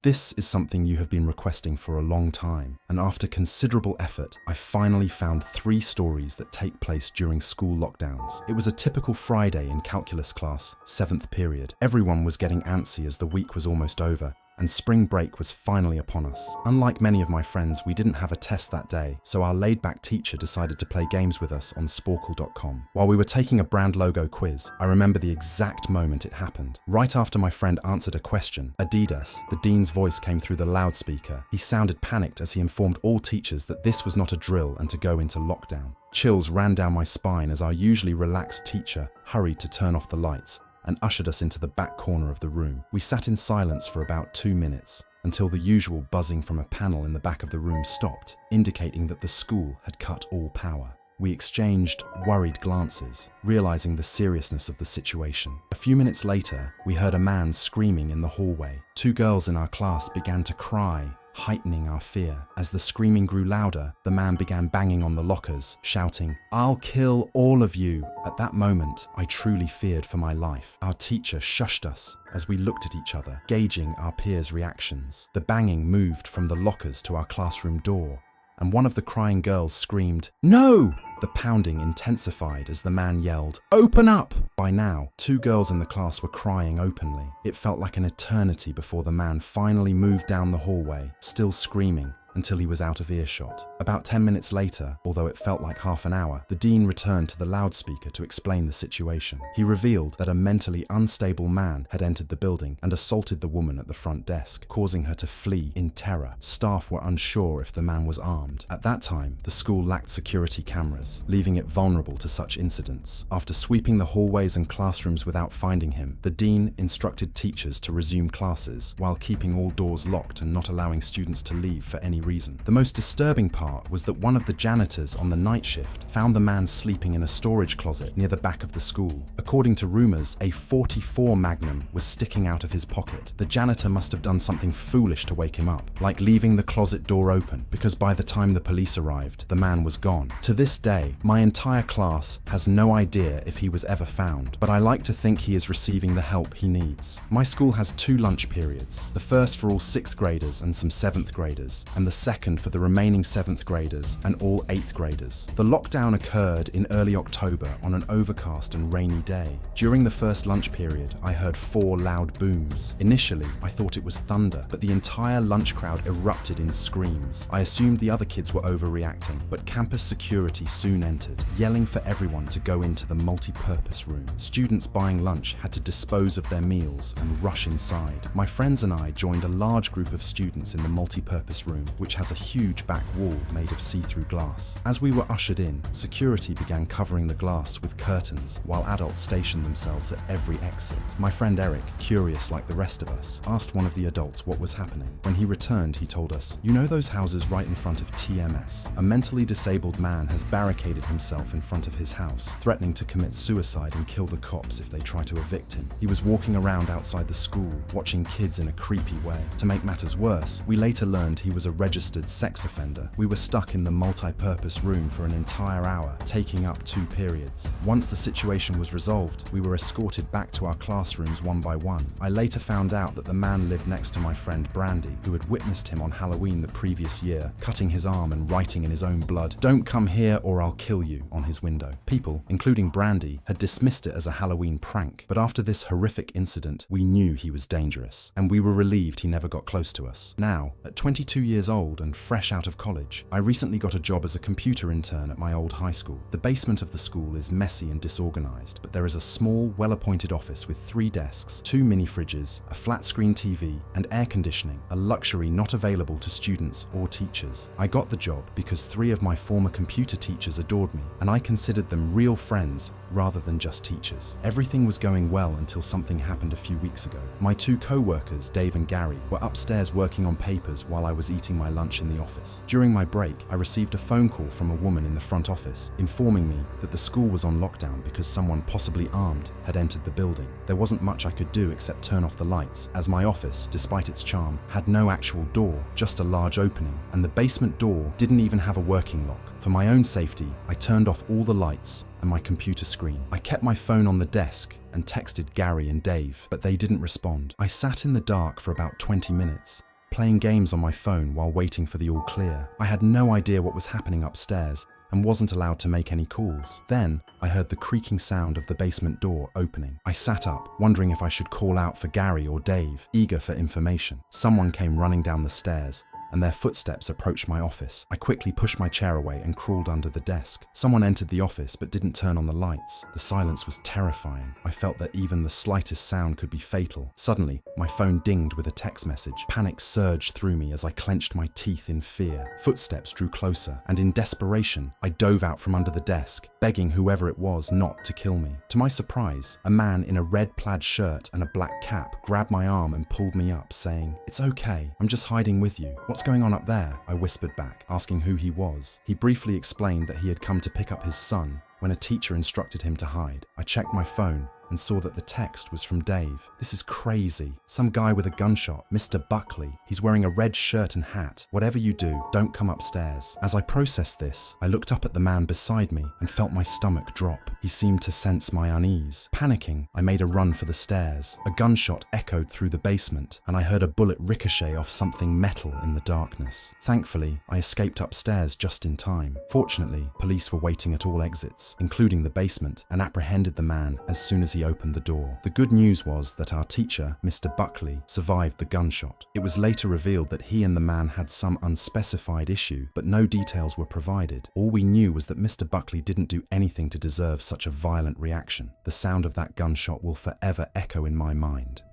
This is something you have been requesting for a long time, and after considerable effort, I finally found 3 stories that take place during school lockdowns. It was a typical Friday in calculus class, 7th period. Everyone was getting antsy as the week was almost over, and spring break was finally upon us. Unlike many of my friends, we didn't have a test that day, so our laid-back teacher decided to play games with us on sporkle.com. While we were taking a brand logo quiz, I remember the exact moment it happened. Right after my friend answered a question, Adidas, the dean's voice came through the loudspeaker. He sounded panicked as he informed all teachers that this was not a drill and to go into lockdown. Chills ran down my spine as our usually relaxed teacher hurried to turn off the lights and ushered us into the back corner of the room. We sat in silence for about 2 minutes, until the usual buzzing from a panel in the back of the room stopped, indicating that the school had cut all power. We exchanged worried glances, realizing the seriousness of the situation. A few minutes later, we heard a man screaming in the hallway. 2 girls in our class began to cry, heightening our fear. As the screaming grew louder, the man began banging on the lockers, shouting, "I'll kill all of you." At that moment, I truly feared for my life. Our teacher shushed us as we looked at each other, gauging our peers' reactions. The banging moved from the lockers to our classroom door, and one of the crying girls screamed, "No!" The pounding intensified as the man yelled, "Open up!" By now, 2 girls in the class were crying openly. It felt like an eternity before the man finally moved down the hallway, still screaming, until he was out of earshot. About 10 minutes later, although it felt like half an hour, the dean returned to the loudspeaker to explain the situation. He revealed that a mentally unstable man had entered the building and assaulted the woman at the front desk, causing her to flee in terror. Staff were unsure if the man was armed. At that time, the school lacked security cameras, leaving it vulnerable to such incidents. After sweeping the hallways and classrooms without finding him, the dean instructed teachers to resume classes while keeping all doors locked and not allowing students to leave for any reason. The most disturbing part was that one of the janitors on the night shift found the man sleeping in a storage closet near the back of the school. According to rumors, a .44 Magnum was sticking out of his pocket. The janitor must have done something foolish to wake him up, like leaving the closet door open, because by the time the police arrived, the man was gone. To this day, my entire class has no idea if he was ever found, but I like to think he is receiving the help he needs. My school has 2 lunch periods, the first for all 6th graders and some 7th graders, and the second for the remaining 7th graders and all 8th graders. The lockdown occurred in early October on an overcast and rainy day. During the first lunch period, I heard 4 loud booms. Initially, I thought it was thunder, but the entire lunch crowd erupted in screams. I assumed the other kids were overreacting, but campus security soon entered, yelling for everyone to go into the multi-purpose room. Students buying lunch had to dispose of their meals and rush inside. My friends and I joined a large group of students in the multi-purpose room, which has a huge back wall made of see-through glass. As we were ushered in, security began covering the glass with curtains, while adults stationed themselves at every exit. My friend Eric, curious like the rest of us, asked one of the adults what was happening. When he returned, he told us, "You know those houses right in front of TMS? A mentally disabled man has barricaded himself in front of his house, threatening to commit suicide and kill the cops if they try to evict him. He was walking around outside the school, watching kids in a creepy way. To make matters worse, we later learned he was a registered sex offender. We were stuck in the multi-purpose room for an entire hour, taking up 2 periods. Once the situation was resolved, we were escorted back to our classrooms one by one. I later found out that the man lived next to my friend Brandy, who had witnessed him on Halloween the previous year, cutting his arm and writing in his own blood, "Don't come here or I'll kill you," on his window. People, including Brandy, had dismissed it as a Halloween prank, but after this horrific incident, we knew he was dangerous, and we were relieved he never got close to us. Now, at 22 years old and fresh out of college, I recently got a job as a computer intern at my old high school. The basement of the school is messy and disorganized, but there is a small, well-appointed office with 3 desks, 2 mini fridges, a flat-screen TV, and air conditioning, a luxury not available to students or teachers. I got the job because 3 of my former computer teachers adored me, and I considered them real friends rather than just teachers. Everything was going well until something happened a few weeks ago. My 2 co-workers, Dave and Gary, were upstairs working on papers while I was eating my lunch in the office. During my break, I received a phone call from a woman in the front office informing me that the school was on lockdown because someone possibly armed had entered the building. There wasn't much I could do except turn off the lights, as my office, despite its charm, had no actual door, just a large opening, and the basement door didn't even have a working lock. For my own safety, I turned off all the lights and my computer screen. I kept my phone on the desk and texted Gary and Dave, but they didn't respond. I sat in the dark for about 20 minutes, playing games on my phone while waiting for the all clear. I had no idea what was happening upstairs and wasn't allowed to make any calls. Then, I heard the creaking sound of the basement door opening. I sat up, wondering if I should call out for Gary or Dave, eager for information. Someone came running down the stairs, and their footsteps approached my office. I quickly pushed my chair away and crawled under the desk. Someone entered the office but didn't turn on the lights. The silence was terrifying. I felt that even the slightest sound could be fatal. Suddenly, my phone dinged with a text message. Panic surged through me as I clenched my teeth in fear. Footsteps drew closer, and in desperation, I dove out from under the desk, begging whoever it was not to kill me. To my surprise, a man in a red plaid shirt and a black cap grabbed my arm and pulled me up, saying, "It's okay, I'm just hiding with you." "What's going on up there?" I whispered back, asking who he was. He briefly explained that he had come to pick up his son when a teacher instructed him to hide. I checked my phone and saw that the text was from Dave. "This is crazy. Some guy with a gunshot, Mr. Buckley. He's wearing a red shirt and hat. Whatever you do, don't come upstairs." As I processed this, I looked up at the man beside me and felt my stomach drop. He seemed to sense my unease. Panicking, I made a run for the stairs. A gunshot echoed through the basement, and I heard a bullet ricochet off something metal in the darkness. Thankfully, I escaped upstairs just in time. Fortunately, police were waiting at all exits, including the basement, and apprehended the man as soon as he opened the door. The good news was that our teacher, Mr. Buckley, survived the gunshot. It was later revealed that he and the man had some unspecified issue, but no details were provided. All we knew was that Mr. Buckley didn't do anything to deserve such a violent reaction. The sound of that gunshot will forever echo in my mind.